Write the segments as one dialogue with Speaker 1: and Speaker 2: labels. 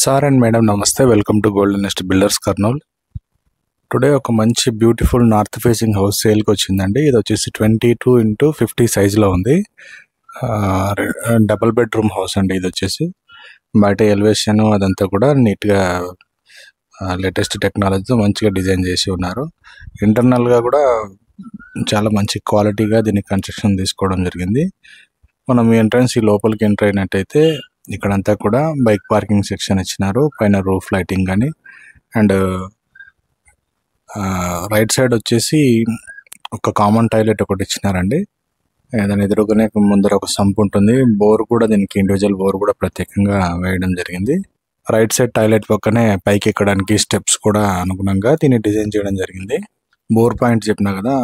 Speaker 1: Sir and madam నమస్తే, welcome to golden nest builders Kurnool. Today ఒక మంచి బ్యూటిఫుల్ నార్త్ ఫేసింగ్ హౌస్ సేల్కి వచ్చిందండి. ఇది వచ్చేసి 22x50 సైజులో ఉంది. డబుల్ బెడ్రూమ్ హౌస్ అండి. ఇది వచ్చేసి బయట ఎలివేషన్ అదంతా కూడా నీట్గా లేటెస్ట్ టెక్నాలజీతో మంచిగా డిజైన్ చేసి ఉన్నారు. ఇంటర్నల్గా కూడా చాలా మంచి క్వాలిటీగా దీన్ని కన్స్ట్రక్షన్ తీసుకోవడం జరిగింది. మనం ఎంట్రన్స్ ఈ లోపలికి ఎంటర్ అయినట్టయితే ఇక్కడంతా కూడా బైక్ పార్కింగ్ సెక్షన్ ఇచ్చినారు. పైన రూఫ్ లైటింగ్ కానీ అండ్ రైట్ సైడ్ వచ్చేసి ఒక కామన్ టాయిలెట్ ఒకటి ఇచ్చినారండి. దాని ఎదురుగానే ముందర ఒక సంప్ ఉంటుంది. బోర్ కూడా దీనికి ఇండివిజువల్ బోర్ కూడా ప్రత్యేకంగా వేయడం జరిగింది. రైట్ సైడ్ టాయిలెట్ పక్కనే పైకి ఎక్కడానికి స్టెప్స్ కూడా అనుగుణంగా దీన్ని డిజైన్ చేయడం జరిగింది. బోర్ పాయింట్ చెప్పినా కదా,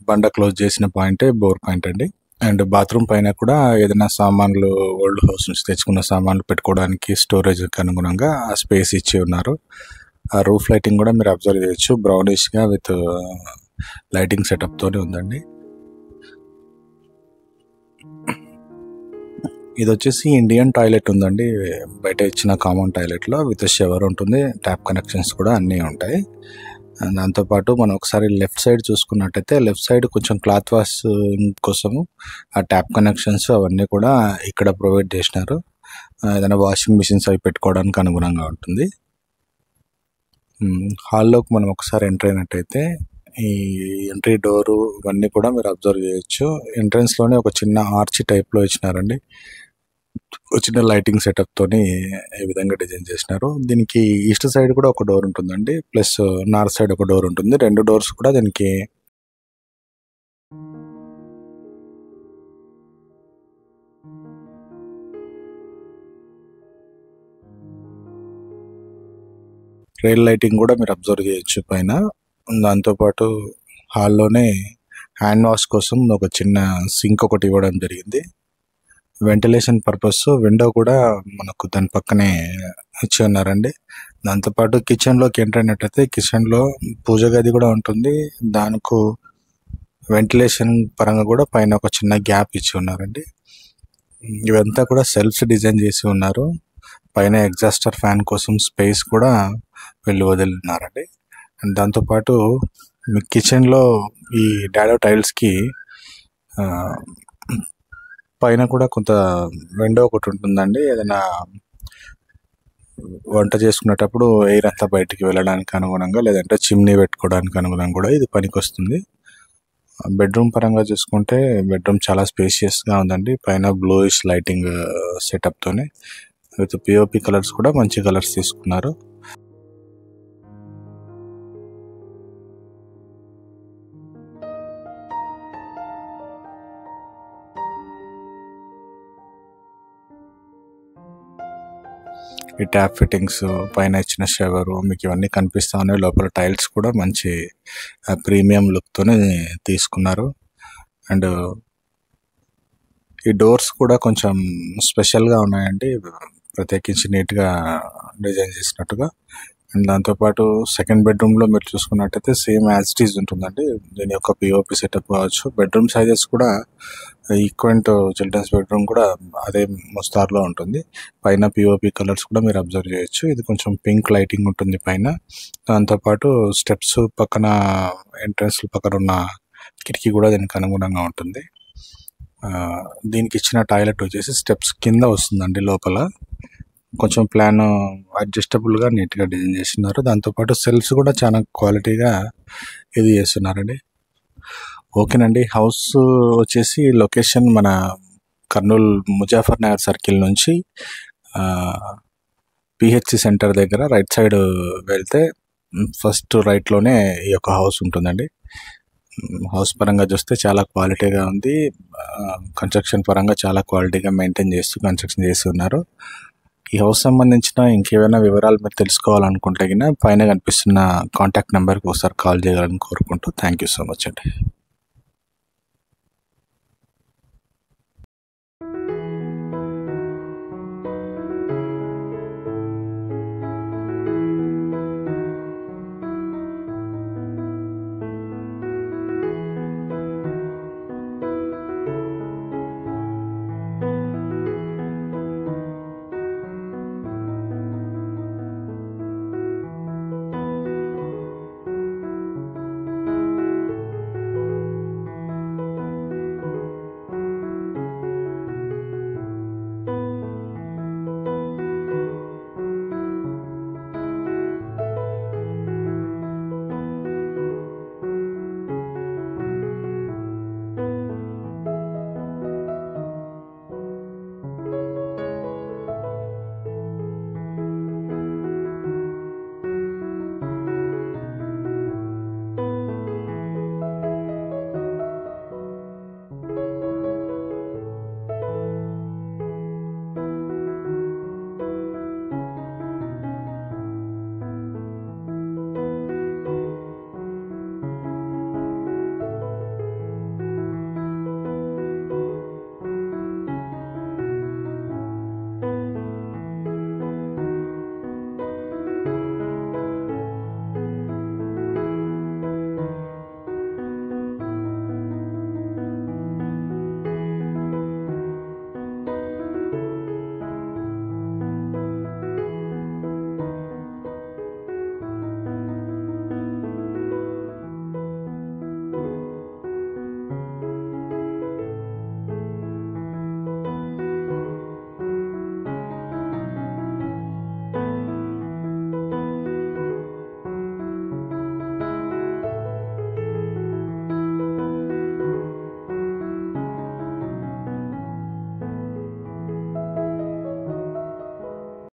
Speaker 1: బండ క్లోజ్ చేసిన పాయింటే బోర్ పాయింట్ అండి. అండ్ బాత్రూమ్ పైన కూడా ఏదైనా సామాన్లు ఓల్డ్ హౌస్ నుంచి తెచ్చుకున్న సామాన్లు పెట్టుకోవడానికి స్టోరేజ్కి అనుగుణంగా ఆ స్పేస్ ఇచ్చి ఉన్నారు. ఆ రూఫ్ లైటింగ్ కూడా మీరు అబ్జర్వ్ చేయొచ్చు, బ్రౌనిష్గా విత్ లైటింగ్ సెటప్తోనే ఉందండి. ఇది వచ్చేసి ఇండియన్ టాయిలెట్ ఉందండి. బయట ఇచ్చిన కామన్ టాయిలెట్లో విత్ షవర్ ఉంటుంది, ట్యాప్ కనెక్షన్స్ కూడా అన్నీ ఉంటాయి. దాంతోపాటు మనం ఒకసారి లెఫ్ట్ సైడ్ చూసుకున్నట్టయితే లెఫ్ట్ సైడ్ కొంచెం క్లాత్ వాష్ కోసము ఆ ట్యాప్ కనెక్షన్స్ అవన్నీ కూడా ఇక్కడ ప్రొవైడ్ చేసినారు. ఏదైనా వాషింగ్ మిషన్స్ అవి పెట్టుకోవడానికి అనుగుణంగా ఉంటుంది. హాల్లోకి మనం ఒకసారి ఎంటర్ అయినట్టయితే ఈ ఎంట్రీ డోరు ఇవన్నీ కూడా మీరు అబ్జర్వ్ చేయొచ్చు. ఎంట్రన్స్లోనే ఒక చిన్న ఆర్చ్ టైప్లో ఇచ్చినారండి. చిన్న లైటింగ్ సెటప్ తోని ఈ విధంగా డిజైన్ చేసినారు. దీనికి ఈస్ట్ సైడ్ కూడా ఒక డోర్ ఉంటుందండి, ప్లస్ నార్త్ సైడ్ ఒక డోర్ ఉంటుంది. రెండు డోర్స్ కూడా దీనికి రైల్ లైటింగ్ కూడా మీరు అబ్జర్వ్ చేయొచ్చు పైన. దాంతోపాటు హాల్లోనే హ్యాండ్ వాష్ కోసం ఒక చిన్న సింక్ ఒకటి ఇవ్వడం జరిగింది. వెంటిలేషన్ పర్పస్ విండో కూడా మనకు దాని పక్కనే ఇచ్చి ఉన్నారండి. దాంతోపాటు కిచెన్లోకి ఎంటర్ అయినట్టయితే కిచెన్లో పూజ గది కూడా ఉంటుంది. దానికి వెంటిలేషన్ పరంగా కూడా పైన ఒక చిన్న గ్యాప్ ఇచ్చి ఉన్నారండి. ఇవంతా కూడా సెల్ఫ్స్ డిజైన్ చేసి ఉన్నారు. పైన ఎగ్జాస్టర్ ఫ్యాన్ కోసం స్పేస్ కూడా వెళ్ళి వదిలినారండి. అండ్ దాంతోపాటు మీ కిచెన్లో ఈ డాడో టైల్స్కి పైన కూడా కొంత విండో ఒకటి ఉంటుందండి. ఏదైనా వంట చేసుకునేటప్పుడు ఎయిర్ అంతా బయటికి వెళ్ళడానికి అనుగుణంగా, లేదంటే చిమ్నీ పెట్టుకోవడానికి అనుగుణంగా కూడా ఇది పనికి వస్తుంది. బెడ్రూమ్ పరంగా చూసుకుంటే బెడ్రూమ్ చాలా స్పేషియస్గా ఉందండి. పైన బ్లూయిష్ లైటింగ్ సెటప్తోనే విత్ పిఓపి కలర్స్ కూడా మంచి కలర్స్ తీసుకున్నారు. ఈ ట్యాప్ ఫిట్టింగ్స్, పైన ఇచ్చిన షవరు మీకు ఇవన్నీ కనిపిస్తూ ఉన్నాయి. లోపల టైల్స్ కూడా మంచి ప్రీమియం లుక్తోనే తీసుకున్నారు. అండ్ ఈ డోర్స్ కూడా కొంచెం స్పెషల్గా ఉన్నాయండి, ప్రత్యేకించి నీట్గా డిజైన్ చేసినట్టుగా. అండ్ దాంతోపాటు సెకండ్ బెడ్రూమ్లో మీరు చూసుకున్నట్టయితే సేమ్ యాజ్ ఇట్ ఈజ్ ఉంటుందండి. దీని యొక్క పిఓపి సెటప్ కావచ్చు. బెడ్రూమ్ సైజెస్ కూడా ఈక్వెంట్ చిల్డ్రన్స్ బెడ్రూమ్ కూడా అదే మోస్తార్లో ఉంటుంది. పైన పిఓపి కలర్స్ కూడా మీరు అబ్జర్వ్ చేయొచ్చు. ఇది కొంచెం పింక్ లైటింగ్ ఉంటుంది పైన. దాంతోపాటు స్టెప్స్ పక్కన, ఎంట్రన్స్ పక్కన ఉన్న కిటికీ కూడా దీనికి అనుగుణంగా ఉంటుంది. దీనికి ఇచ్చిన టాయిలెట్ వచ్చేసి స్టెప్స్ కింద వస్తుందండి. లోపల కొంచెం ప్లాన్ అడ్జస్టబుల్గా నీట్గా డిజైన్ చేస్తున్నారు. దాంతోపాటు సెల్ఫ్స్ కూడా చాలా క్వాలిటీగా ఇది చేస్తున్నారండి. ఓకేనండి. హౌస్ వచ్చేసి లొకేషన్ మన కర్నూలు ముజాఫర్ నగర్ సర్కిల్ నుంచి పిహెచ్సి సెంటర్ దగ్గర రైట్ సైడ్ వెళ్తే ఫస్ట్ రైట్లోనే ఈ యొక్క హౌస్ ఉంటుందండి. హౌస్ పరంగా చూస్తే చాలా క్వాలిటీగా ఉంది. కన్స్ట్రక్షన్ పరంగా చాలా క్వాలిటీగా మెయింటైన్ చేస్తూ కన్స్ట్రక్షన్ చేసి ఉన్నారు. ఈ హౌస్ సంబంధించిన ఇంకేమైనా వివరాలు మీరు తెలుసుకోవాలనుకుంటే పైన కనిపిస్తున్న కాంటాక్ట్ నెంబర్కి ఒకసారి కాల్ చేయాలని కోరుకుంటూ థ్యాంక్ యూ సో మచ్ అండి.